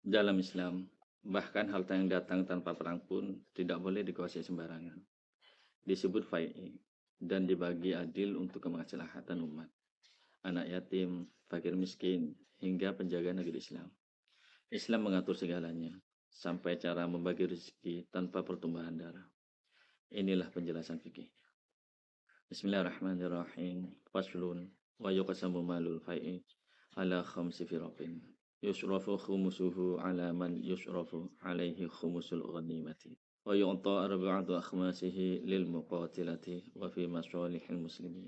Dalam Islam, bahkan harta yang datang tanpa perang pun tidak boleh dikuasai sembarangan. Disebut fai'i dan dibagi adil untuk kemaslahatan umat, anak yatim, fakir miskin, hingga penjaga negeri Islam. Islam mengatur segalanya, sampai cara membagi rezeki tanpa pertumbuhan darah. Inilah penjelasan fikih. Bismillahirrahmanirrahim. Faslun wa yuqsamu malul fai'i ala khamsi firaqin. Yusrafu khumusuhu ala man yusrafu alaihi khumusul ghanimati. Wa yu'ta arba'atu akhmasihi lil muqatilati wa fi masalihil muslimin.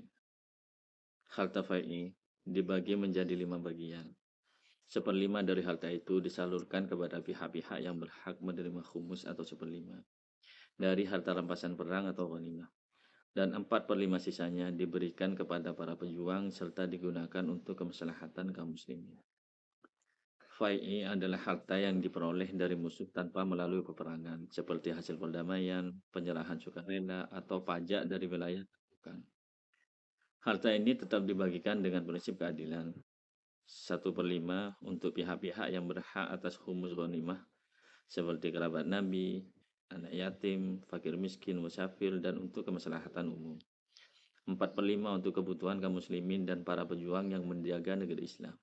Harta fai'i dibagi menjadi 5 bagian. Seperlima dari harta itu disalurkan kepada pihak-pihak yang berhak menerima khumus atau seperlima dari harta rampasan perang atau ghanimah. Dan 4/5 sisanya diberikan kepada para pejuang serta digunakan untuk kemaslahatan kaum muslimin. Fai'i adalah harta yang diperoleh dari musuh tanpa melalui peperangan, seperti hasil perdamaian, penyerahan sukarela, atau pajak dari wilayah tertekan. Harta ini tetap dibagikan dengan prinsip keadilan. 1/5 untuk pihak-pihak yang berhak atas khumus ghanimah, seperti kerabat Nabi, anak yatim, fakir miskin, musafir, dan untuk kemaslahatan umum. 4/5 untuk kebutuhan kaum muslimin dan para pejuang yang menjaga negeri Islam.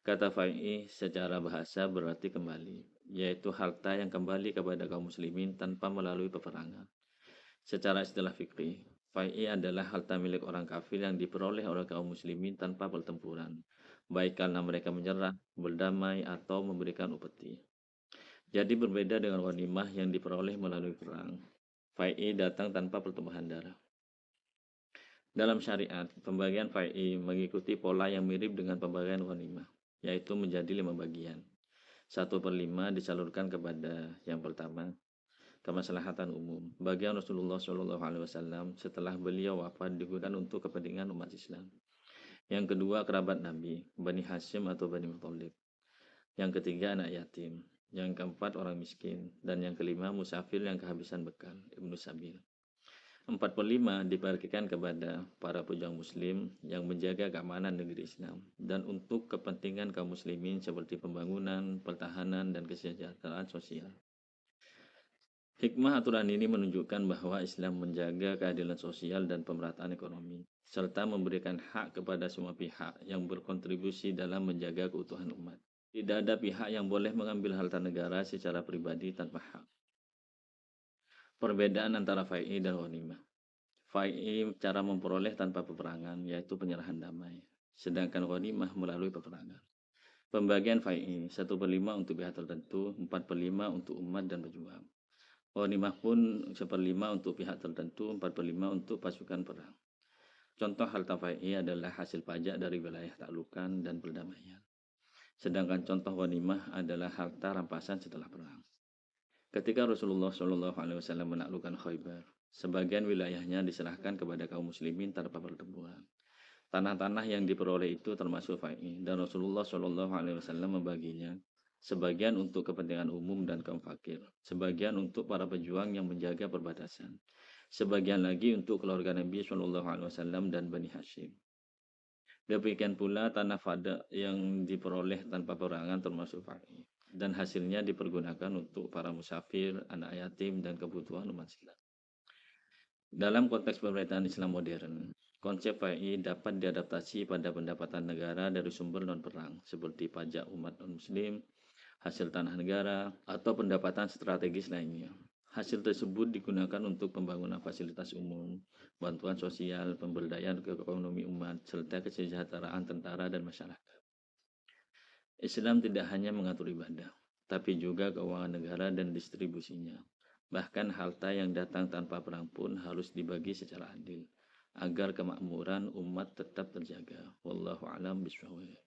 Kata fai'i secara bahasa berarti kembali, yaitu harta yang kembali kepada kaum muslimin tanpa melalui peperangan. Secara istilah fikih, fai'i adalah harta milik orang kafir yang diperoleh oleh kaum muslimin tanpa pertempuran, baik karena mereka menyerah, berdamai, atau memberikan upeti. Jadi berbeda dengan ghanimah yang diperoleh melalui perang. Fai'i datang tanpa pertumbuhan darah. Dalam syariat, pembagian fai'i mengikuti pola yang mirip dengan pembagian ghanimah, yaitu menjadi 5 bagian. 1/5 disalurkan kepada yang pertama, kemaslahatan umum. Bagian Rasulullah SAW setelah beliau wafat digunakan untuk kepentingan umat Islam. Yang kedua, kerabat Nabi, Bani Hashim atau Bani Muthalib. Yang ketiga, anak yatim. Yang keempat, orang miskin. Dan yang kelima, musafir yang kehabisan bekal, Ibnu Sabil. 4/5 dibagikan kepada para pejuang muslim yang menjaga keamanan negeri Islam dan untuk kepentingan kaum muslimin seperti pembangunan, pertahanan, dan kesejahteraan sosial. Hikmah aturan ini menunjukkan bahwa Islam menjaga keadilan sosial dan pemerataan ekonomi, serta memberikan hak kepada semua pihak yang berkontribusi dalam menjaga keutuhan umat. Tidak ada pihak yang boleh mengambil harta negara secara pribadi tanpa hak. Perbedaan antara fai'i dan ghanimah. Fai'i cara memperoleh tanpa peperangan, yaitu penyerahan damai. Sedangkan ghanimah melalui peperangan. Pembagian fai'i 1/5 untuk pihak tertentu, 4/5 untuk umat dan pejuang. Ghanimah pun 1/5 untuk pihak tertentu, 4/5 untuk pasukan perang. Contoh harta fai'i adalah hasil pajak dari wilayah taklukan dan perdamaian. Sedangkan contoh ghanimah adalah harta rampasan setelah perang. Ketika Rasulullah SAW menaklukkan Khaybar, sebagian wilayahnya diserahkan kepada kaum muslimin tanpa pertempuran. Tanah-tanah yang diperoleh itu termasuk fai'i dan Rasulullah SAW membaginya. Sebagian untuk kepentingan umum dan kaum fakir, sebagian untuk para pejuang yang menjaga perbatasan, sebagian lagi untuk keluarga Nabi SAW dan Bani Hashim. Demikian pula tanah fada yang diperoleh tanpa perangan termasuk fai'i dan hasilnya dipergunakan untuk para musafir, anak yatim, dan kebutuhan umat Islam. Dalam konteks pemerintahan Islam modern, konsep fai'i dapat diadaptasi pada pendapatan negara dari sumber non-perang, seperti pajak umat non-muslim, hasil tanah negara, atau pendapatan strategis lainnya. Hasil tersebut digunakan untuk pembangunan fasilitas umum, bantuan sosial, pemberdayaan ekonomi umat, serta kesejahteraan tentara dan masyarakat. Islam tidak hanya mengatur ibadah, tapi juga keuangan negara dan distribusinya. Bahkan harta yang datang tanpa perang pun harus dibagi secara adil, agar kemakmuran umat tetap terjaga. Wallahu a'lam bishawab.